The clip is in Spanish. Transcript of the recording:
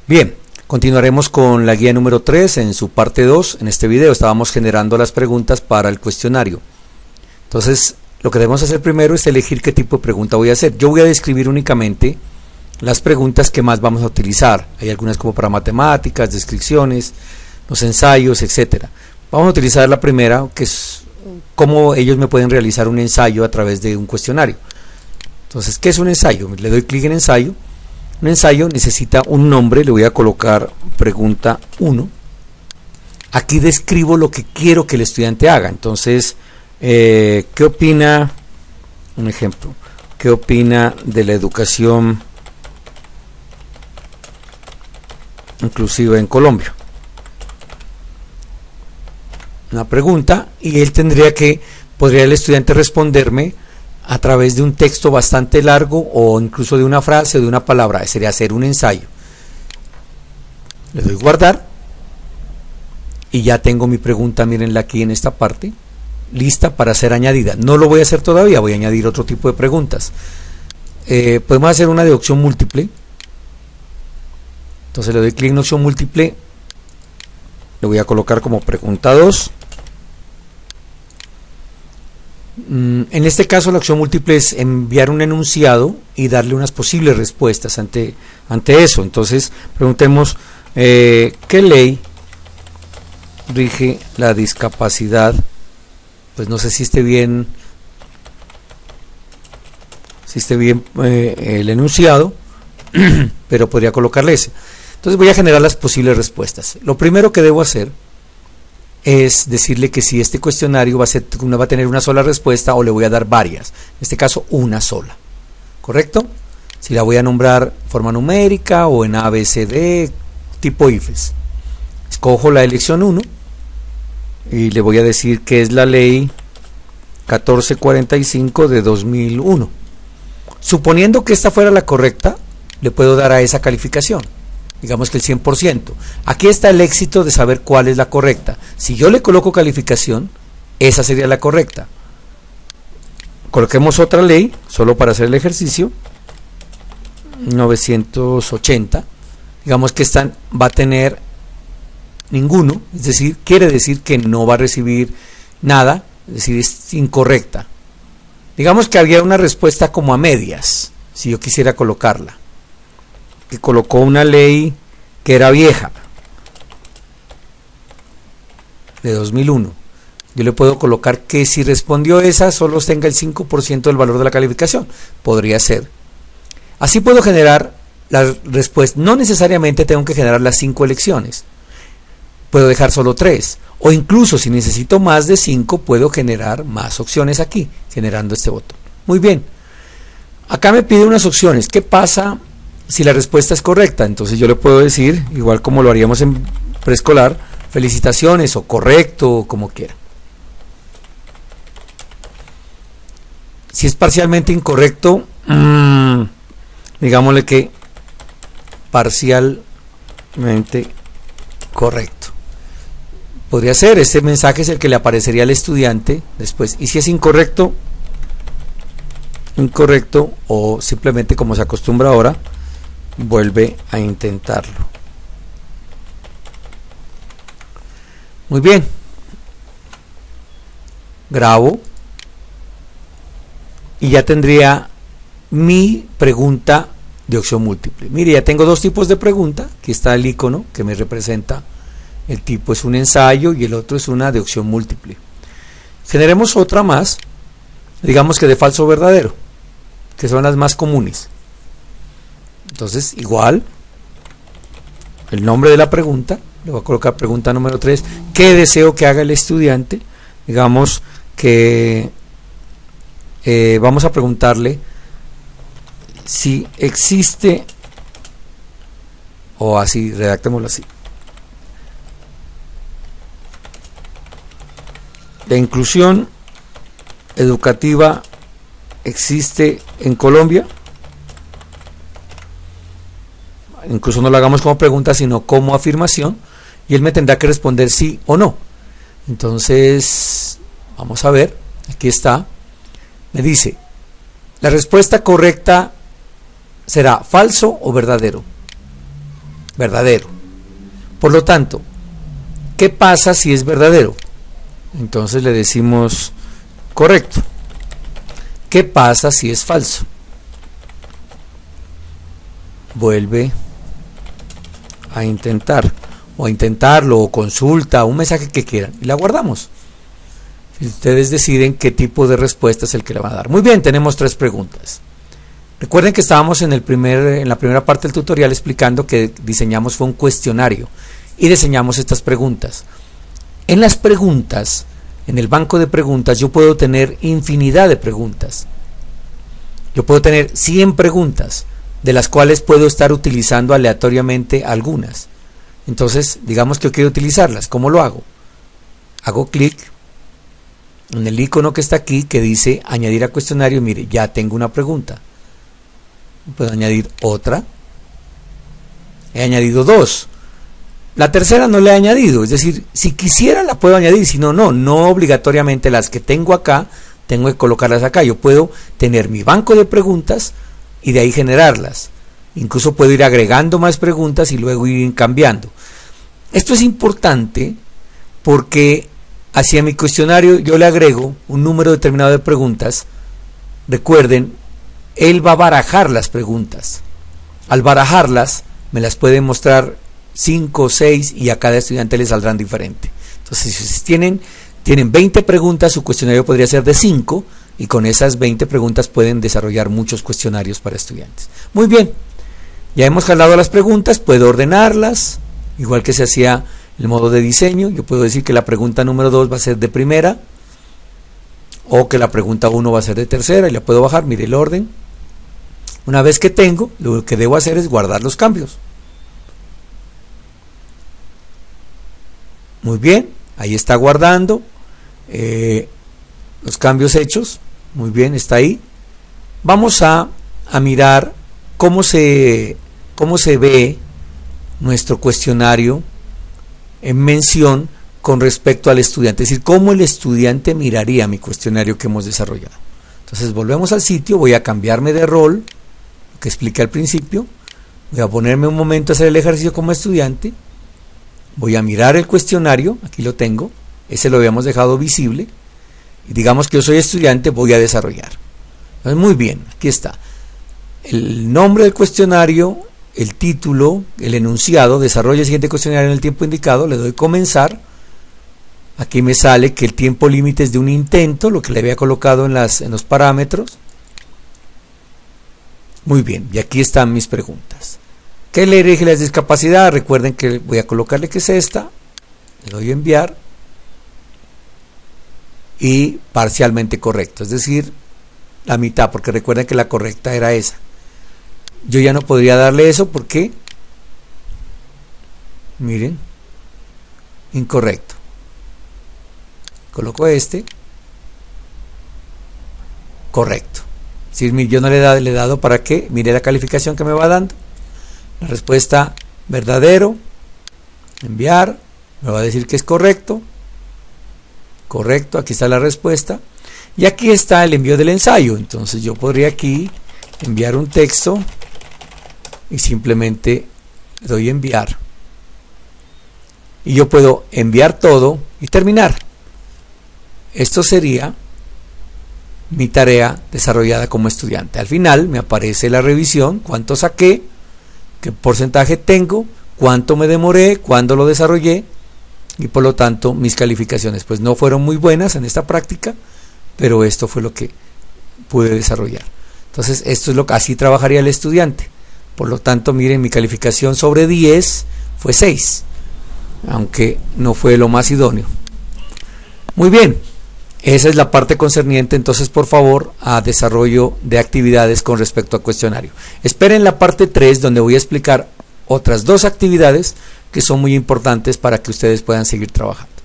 Bien, continuaremos con la guía número 3 en su parte 2. En este video estábamos generando las preguntas para el cuestionario. Entonces, lo que debemos hacer primero es elegir qué tipo de pregunta voy a hacer. Yo voy a describir únicamente las preguntas que más vamos a utilizar. Hay algunas como para matemáticas, descripciones, los ensayos, etcétera. Vamos a utilizar la primera, que es cómo ellos me pueden realizar un ensayo a través de un cuestionario. Entonces, ¿qué es un ensayo? Le doy clic en ensayo. Un ensayo necesita un nombre, le voy a colocar pregunta 1. Aquí describo lo que quiero que el estudiante haga. Entonces, ¿qué opina? Un ejemplo. ¿Qué opina de la educación inclusiva en Colombia? Una pregunta, y él podría el estudiante responderme a través de un texto bastante largo o incluso de una frase o de una palabra. Sería hacer un ensayo. Le doy guardar y ya tengo mi pregunta, mírenla aquí en esta parte, lista para ser añadida. No lo voy a hacer todavía, voy a añadir otro tipo de preguntas. Podemos hacer una de opción múltiple. Entonces le doy clic en opción múltiple, le voy a colocar como pregunta 2. En este caso la opción múltiple es enviar un enunciado y darle unas posibles respuestas ante eso. Entonces preguntemos, ¿qué ley rige la discapacidad? Pues no sé si esté bien el enunciado, pero podría colocarle ese. Entonces voy a generar las posibles respuestas. Lo primero que debo hacer es decirle que si este cuestionario va a tener una sola respuesta o le voy a dar varias. En este caso, una sola. ¿Correcto? Si la voy a nombrar forma numérica o en A, B, C, D, tipo IFES. Escojo la elección 1 y le voy a decir que es la ley 1445 de 2001. Suponiendo que esta fuera la correcta, le puedo dar a esa calificación. Digamos que el 100%. Aquí está el éxito de saber cuál es la correcta. Si yo le coloco calificación, esa sería la correcta. Coloquemos otra ley, solo para hacer el ejercicio. 980. Digamos que esta va a tener ninguno, es decir, quiere decir que no va a recibir nada, es decir, es incorrecta. Digamos que había una respuesta como a medias, si yo quisiera colocarla, que colocó una ley que era vieja, de 2001. Yo le puedo colocar que si respondió esa, solo tenga el 5% del valor de la calificación. Podría ser. Así puedo generar la respuesta. No necesariamente tengo que generar las 5 elecciones. Puedo dejar solo 3. O incluso si necesito más de 5, puedo generar más opciones aquí, generando este botón. Muy bien. Acá me pide unas opciones. ¿Qué pasa si la respuesta es correcta? Entonces yo le puedo decir, igual como lo haríamos en preescolar, felicitaciones o correcto, o como quiera. Si es parcialmente incorrecto, digámosle que parcialmente correcto. Podría ser, este mensaje es el que le aparecería al estudiante después. Y si es incorrecto, o simplemente como se acostumbra ahora, vuelve a intentarlo. Muy bien. Grabo. Y ya tendría mi pregunta de opción múltiple. Mire, ya tengo dos tipos de pregunta. Aquí está el icono que me representa. El tipo es un ensayo y el otro es una de opción múltiple. Generemos otra más, digamos que de falso o verdadero, que son las más comunes. Entonces, igual, el nombre de la pregunta, le voy a colocar pregunta número 3, ¿qué deseo que haga el estudiante? Digamos que vamos a preguntarle si existe, o así, redactémoslo así, la inclusión educativa existe en Colombia. Incluso no lo hagamos como pregunta, sino como afirmación, y él me tendrá que responder sí o no. Entonces, vamos a ver, aquí está, me dice, la respuesta correcta será falso o verdadero. verdadero. Por lo tanto, ¿qué pasa si es verdadero? Entonces le decimos correcto. ¿Qué pasa si es falso? Vuelve a intentar, o a intentarlo, o consulta, un mensaje que quieran, y la guardamos. Si ustedes deciden qué tipo de respuesta es el que le van a dar. Muy bien, tenemos 3 preguntas. Recuerden que estábamos en la primera parte del tutorial explicando que diseñamos fue un cuestionario y diseñamos estas preguntas. En las preguntas, en el banco de preguntas, yo puedo tener infinidad de preguntas. Yo puedo tener 100 preguntas, de las cuales puedo estar utilizando aleatoriamente algunas. Entonces, digamos que yo quiero utilizarlas. ¿Cómo lo hago? Hago clic en el icono que está aquí, que dice añadir a cuestionario. Mire, ya tengo una pregunta. Puedo añadir otra. He añadido 2. La tercera no la he añadido, es decir, si quisiera la puedo añadir, si no, no obligatoriamente las que tengo acá, tengo que colocarlas acá. Yo puedo tener mi banco de preguntas y de ahí generarlas. Incluso puedo ir agregando más preguntas y luego ir cambiando. Esto es importante porque hacia mi cuestionario yo le agrego un número determinado de preguntas. Recuerden, él va a barajar las preguntas. Al barajarlas, me las puede mostrar 5 o 6 y a cada estudiante le saldrán diferente. Entonces, si tienen 20 preguntas, su cuestionario podría ser de 5 y con esas 20 preguntas pueden desarrollar muchos cuestionarios para estudiantes. Muy bien, ya hemos jalado las preguntas, puedo ordenarlas, igual que se hacía el modo de diseño. Yo puedo decir que la pregunta número 2 va a ser de primera o que la pregunta 1 va a ser de tercera y la puedo bajar. Mire el orden. Una vez que tengo, lo que debo hacer es guardar los cambios. Muy bien, ahí está guardando los cambios hechos. Muy bien, está ahí. Vamos a mirar cómo se ve nuestro cuestionario en mención con respecto al estudiante, es decir, cómo el estudiante miraría mi cuestionario que hemos desarrollado. Entonces volvemos al sitio, voy a cambiarme de rol, que expliqué al principio, voy a ponerme un momento a hacer el ejercicio como estudiante, voy a mirar el cuestionario, aquí lo tengo, ese lo habíamos dejado visible, y digamos que yo soy estudiante, voy a desarrollar. Entonces, muy bien, aquí está. El nombre del cuestionario, el título, el enunciado, desarrolla el siguiente cuestionario en el tiempo indicado, le doy comenzar. Aquí me sale que el tiempo límite es de un intento, lo que le había colocado en los parámetros. Muy bien, y aquí están mis preguntas. ¿Qué le rige la discapacidad? Recuerden que voy a colocarle que es esta, le doy a enviar, y parcialmente correcto, es decir, la mitad, porque recuerden que la correcta era esa. Yo ya no podría darle eso porque, miren, incorrecto. Coloco este, correcto. Es decir, yo no le he dado para qué, mire la calificación que me va dando. La respuesta verdadero, enviar, me va a decir que es correcto. Correcto, aquí está la respuesta. Y aquí está el envío del ensayo. Entonces yo podría aquí enviar un texto y simplemente le doy enviar. Y yo puedo enviar todo y terminar. Esto sería mi tarea desarrollada como estudiante. Al final me aparece la revisión, cuánto saqué, qué porcentaje tengo, cuánto me demoré, cuándo lo desarrollé y por lo tanto mis calificaciones pues no fueron muy buenas en esta práctica, pero esto fue lo que pude desarrollar. Entonces esto es lo que así trabajaría el estudiante. Por lo tanto, miren, mi calificación sobre 10 fue 6, aunque no fue lo más idóneo. Muy bien, esa es la parte concerniente entonces por favor a desarrollo de actividades con respecto a cuestionario. Esperen la parte 3 donde voy a explicar otras 2 actividades que son muy importantes para que ustedes puedan seguir trabajando.